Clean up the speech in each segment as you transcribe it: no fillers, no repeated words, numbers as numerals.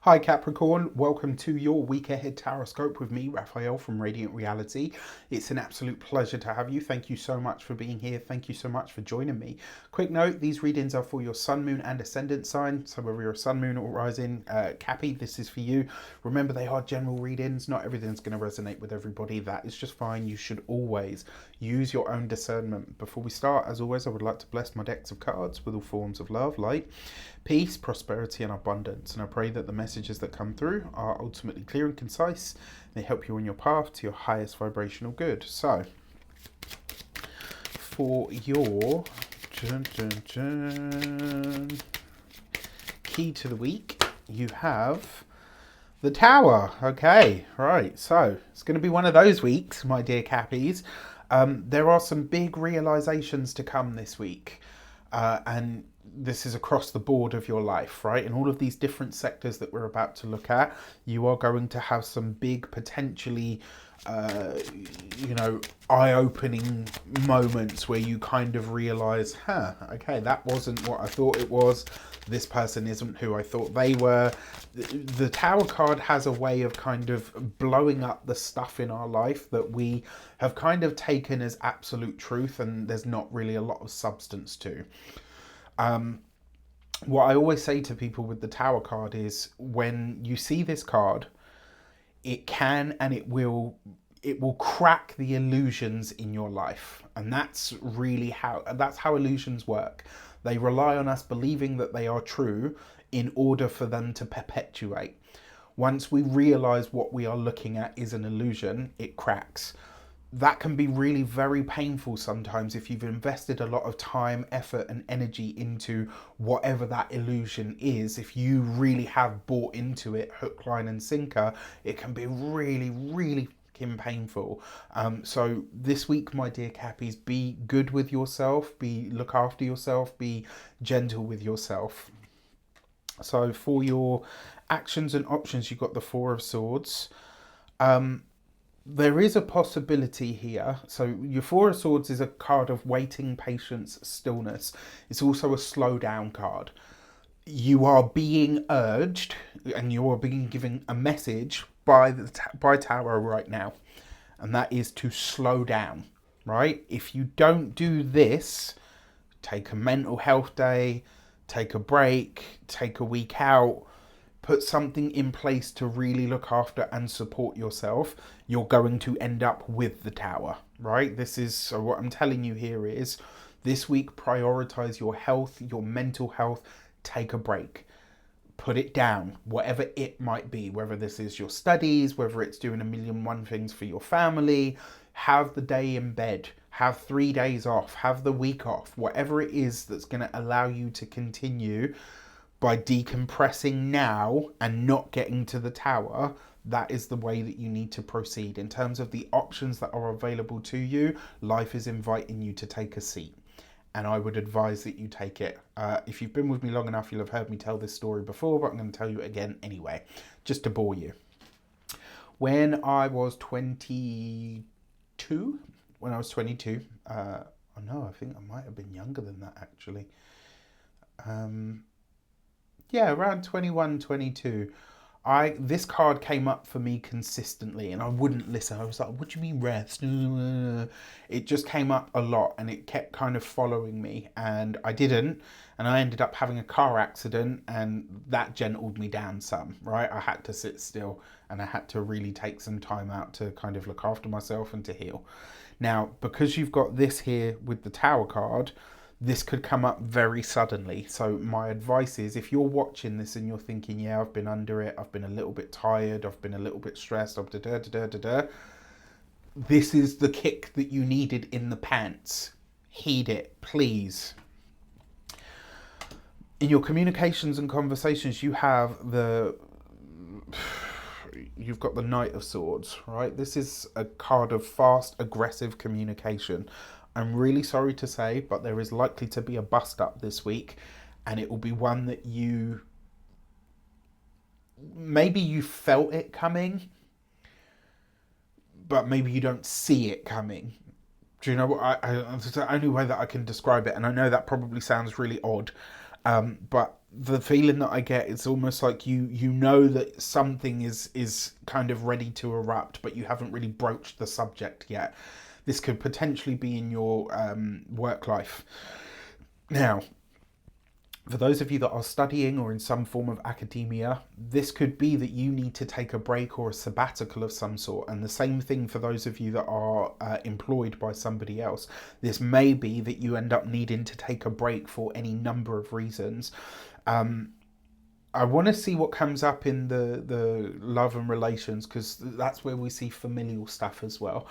Hi Capricorn, welcome to your week ahead Taroscope with me, Raphael from Radiant Reality. It's an absolute pleasure to have you. Thank you so much for being here. Thank you so much for joining me. Quick note, these readings are for your sun, moon and ascendant sign. So whether you're a sun, moon or rising, Cappy, this is for you. Remember, they are general readings. Not everything's going to resonate with everybody. That is just fine. You should always use your own discernment. Before we start, as always, I would like to bless my decks of cards with all forms of love, light, peace, prosperity and abundance. And I pray that the messages that come through are ultimately clear and concise. They help you on your path to your highest vibrational good. So, for your key to the week, you have the Tower. Okay, right. So, it's going to be one of those weeks, my dear Cappies. There are some big realizations to come this week. And this is across the board of your life, right? In all of these different sectors that we're about to look at, you are going to have some big, potentially, eye-opening moments where you kind of realize, okay, that wasn't what I thought it was. This person isn't who I thought they were. The Tower card has a way of kind of blowing up the stuff in our life that we have kind of taken as absolute truth and there's not really a lot of substance to. What I always say to people with the Tower card is when you see this card, it can and it will crack the illusions in your life. And that's how illusions work. They rely on us believing that they are true in order for them to perpetuate. Once we realize what we are looking at is an illusion, it cracks. That can be really very painful sometimes if you've invested a lot of time, effort and energy into whatever that illusion is. If you really have bought into it hook, line and sinker, it can be really, really fucking painful. So this week, my dear Cappies, be good with yourself, look after yourself, be gentle with yourself. So for your actions and options, you've got the Four of Swords. There is a possibility here. So your Four of Swords is a card of waiting, patience, stillness. It's also a slow down card. You are being urged and you are being given a message by Tower right now. And that is to slow down, right? If you don't do this, take a mental health day, take a break, take a week out, put something in place to really look after and support yourself, you're going to end up with the Tower, right? So what I'm telling you here is this week, prioritize your health, your mental health, take a break, put it down, whatever it might be, whether this is your studies, whether it's doing a million and one things for your family, have the day in bed, have 3 days off, have the week off, whatever it is that's going to allow you to continue by decompressing now and not getting to the Tower. That is the way that you need to proceed. In terms of the options that are available to you, life is inviting you to take a seat. And I would advise that you take it. If you've been with me long enough, you'll have heard me tell this story before, but I'm going to tell you it again anyway, just to bore you. When I was 22, I think I might have been younger than that actually. Around 21, 22, this card came up for me consistently and I wouldn't listen. I was like, what do you mean rest? It just came up a lot and it kept kind of following me and I didn't. And I ended up having a car accident and that gentled me down some, right? I had to sit still and I had to really take some time out to kind of look after myself and to heal. Now, because you've got this here with the Tower card, this could come up very suddenly. So my advice is if you're watching this and you're thinking, yeah, I've been under it, I've been a little bit tired, I've been a little bit stressed, this is the kick that you needed in the pants. Heed it, please. In your communications and conversations, you've got the Knight of Swords, right? This is a card of fast, aggressive communication. I'm really sorry to say, but there is likely to be a bust up this week, and it will be one that maybe you felt it coming, but maybe you don't see it coming. Do you know what? It's the only way that I can describe it, and I know that probably sounds really odd, but the feeling that I get is almost like you know that something is kind of ready to erupt, but you haven't really broached the subject yet. This could potentially be in your work life. Now, for those of you that are studying or in some form of academia, this could be that you need to take a break or a sabbatical of some sort. And the same thing for those of you that are employed by somebody else. This may be that you end up needing to take a break for any number of reasons. I want to see what comes up in the love and relations, because that's where we see familial stuff as well.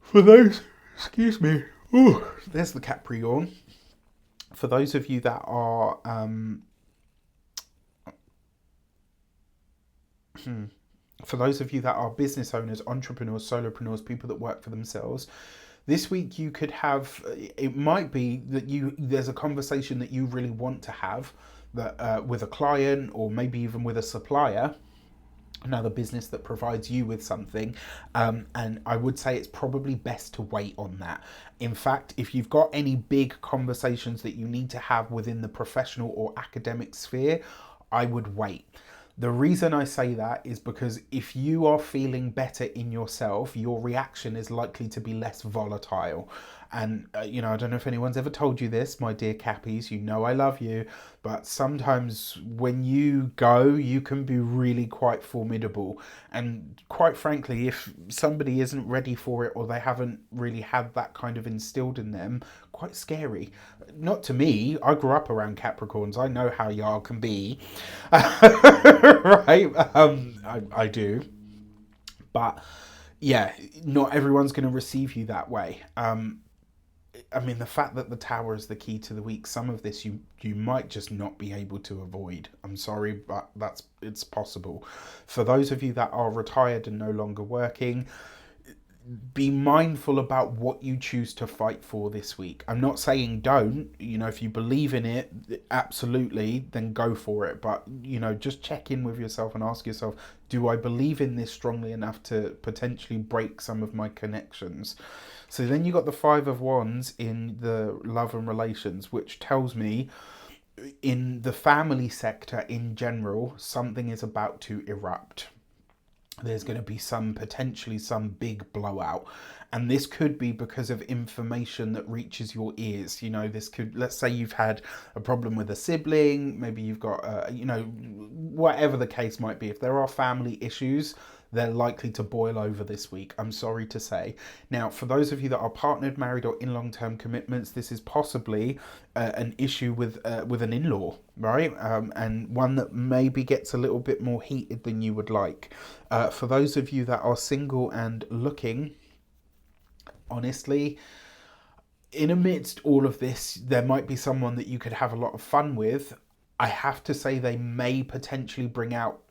For those, excuse me, ooh, there's the Capricorn. For those of you that are for those of you that are business owners, entrepreneurs, solopreneurs, people that work for themselves, this week you could have, it might be that there's a conversation that you really want to have that with a client, or maybe even with a supplier, another business that provides you with something, and I would say it's probably best to wait on that. In fact, if you've got any big conversations that you need to have within the professional or academic sphere, I would wait. The reason I say that is because if you are feeling better in yourself, your reaction is likely to be less volatile. And, you know, I don't know if anyone's ever told you this, my dear Cappies, you know I love you, but sometimes when you go, you can be really quite formidable. And quite frankly, if somebody isn't ready for it, or they haven't really had that kind of instilled in them, quite scary. Not to me, I grew up around Capricorns, I know how y'all can be. Right? I do. But yeah, not everyone's going to receive you that way. I mean, the fact that the Tower is the key to the week, some of this you might just not be able to avoid. I'm sorry, but it's possible. For those of you that are retired and no longer working, be mindful about what you choose to fight for this week. I'm not saying don't, you know, if you believe in it, absolutely, then go for it. But, you know, just check in with yourself and ask yourself, do I believe in this strongly enough to potentially break some of my connections? So then you got the Five of Wands in the love and relations, which tells me in the family sector in general, something is about to erupt. There's going to be potentially some big blowout, and this could be because of information that reaches your ears. You know, this could, let's say you've had a problem with a sibling, maybe you've got you know, whatever the case might be. If there are family issues, they're likely to boil over this week, I'm sorry to say. Now, for those of you that are partnered, married, or in long-term commitments, this is possibly an issue with an in-law, right? And one that maybe gets a little bit more heated than you would like. For those of you that are single and looking, honestly, in amidst all of this, there might be someone that you could have a lot of fun with. I have to say they may potentially bring out,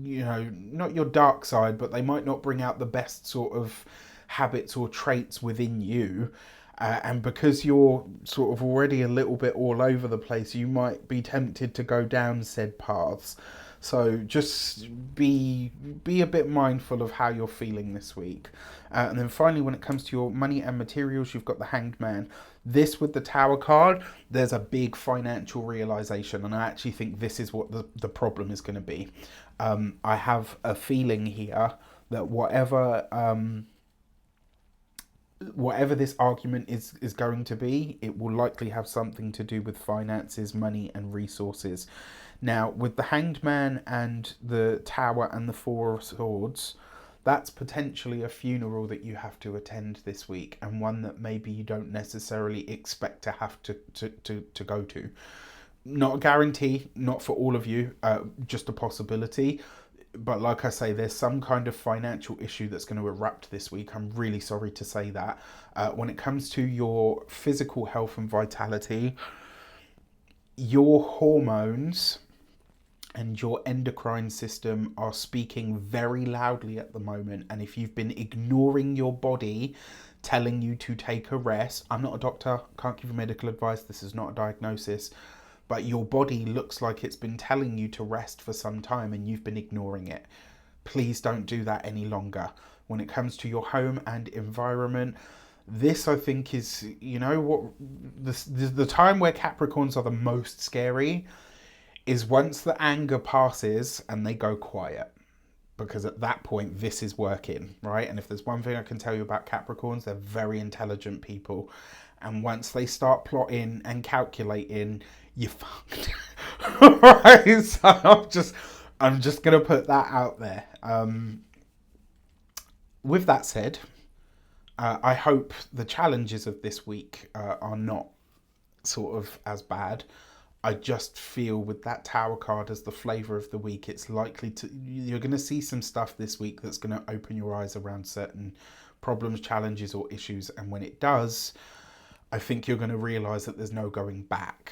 you know, not your dark side, but they might not bring out the best sort of habits or traits within you. And because you're sort of already a little bit all over the place, you might be tempted to go down said paths. So just be a bit mindful of how you're feeling this week. And then finally, when it comes to your money and materials, you've got the Hanged Man. This with the Tower card, there's a big financial realization, and I actually think this is what the problem is going to be. I have a feeling here that whatever this argument is going to be, it will likely have something to do with finances, money, and resources. Now, with the Hanged Man and the Tower and the Four of Swords, that's potentially a funeral that you have to attend this week, and one that maybe you don't necessarily expect to have to go to. Not a guarantee, not for all of you, just a possibility. But like I say, there's some kind of financial issue that's going to erupt this week. I'm really sorry to say that. When it comes to your physical health and vitality, your hormones and your endocrine system are speaking very loudly at the moment. And if you've been ignoring your body telling you to take a rest, I'm not a doctor, can't give you medical advice, this is not a diagnosis, but your body looks like it's been telling you to rest for some time and you've been ignoring it. Please don't do that any longer. When it comes to your home and environment, this I think is, you know what, the time where Capricorns are the most scary is once the anger passes and they go quiet. Because at that point, this is working, right? And if there's one thing I can tell you about Capricorns, they're very intelligent people. And once they start plotting and calculating, you're fucked. Right? So I'm just gonna put that out there. With that said, I hope the challenges of this week are not sort of as bad. I just feel with that Tower card as the flavour of the week, it's likely to, you're going to see some stuff this week that's going to open your eyes around certain problems, challenges, or issues. And when it does, I think you're going to realise that there's no going back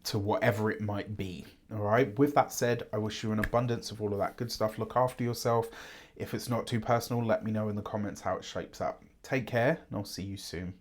to whatever it might be. All right. With that said, I wish you an abundance of all of that good stuff. Look after yourself. If it's not too personal, let me know in the comments how it shapes up. Take care, and I'll see you soon.